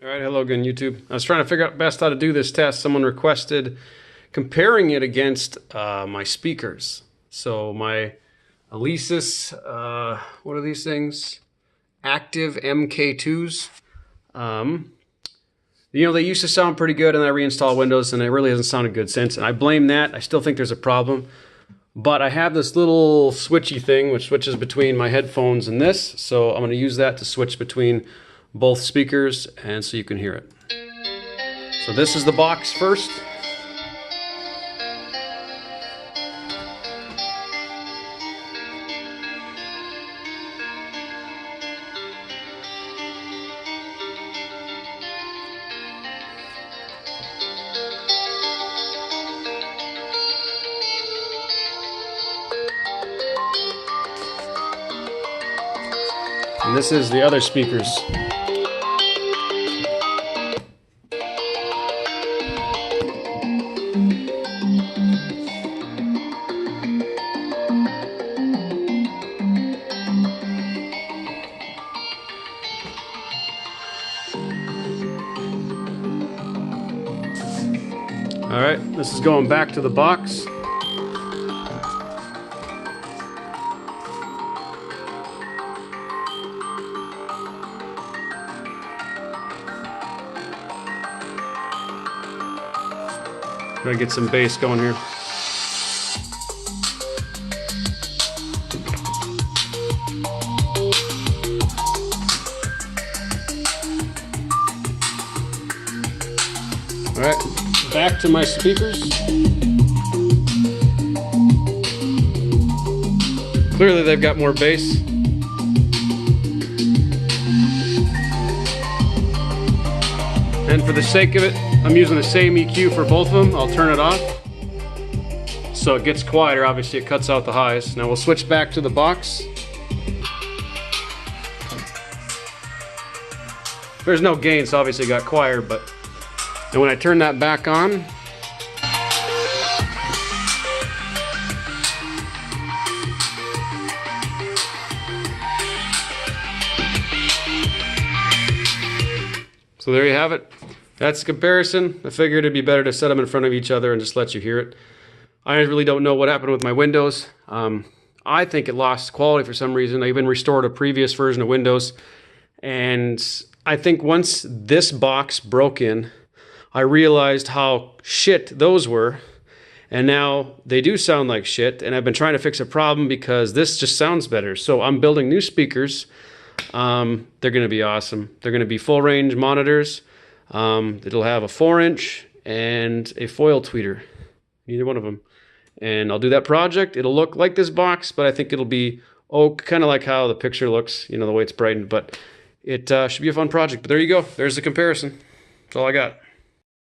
All right, hello again, YouTube. I was trying to figure out best how to do this test. Someone requested comparing it against my speakers. So my Alesis, what are these things? Active MKIIs. They used to sound pretty good, and I reinstalled Windows, and it really hasn't sounded good since. And I blame that. I still think there's a problem. But I have this little switchy thing which switches between my headphones and this. So I'm going to use that to switch between both speakers, and so you can hear it. So this is the box first. And this is the other speakers. All right, this is going back to the box. Gotta get some bass going here. All right, back to my speakers. Clearly they've got more bass. And for the sake of it, I'm using the same EQ for both of them. I'll turn it off so it gets quieter. Obviously it cuts out the highs. Now we'll switch back to the box. There's no gain, so obviously it got quieter, but and when I turn that back on, so there you have it. That's the comparison. I figured it'd be better to set them in front of each other and just let you hear it. I really don't know what happened with my Windows. I think it lost quality for some reason. I even restored a previous version of Windows. And I think once this box broke in, I realized how shit those were. And now they do sound like shit. And I've been trying to fix a problem because this just sounds better. So I'm building new speakers. They're going to be awesome. They're going to be full range monitors. It'll have a 4-inch and a foil tweeter, either one of them. And I'll do that project. It'll look like this box, but I think it'll be kind of like how the picture looks, the way it's brightened. But it should be a fun project. But there you go. There's the comparison. That's all I got.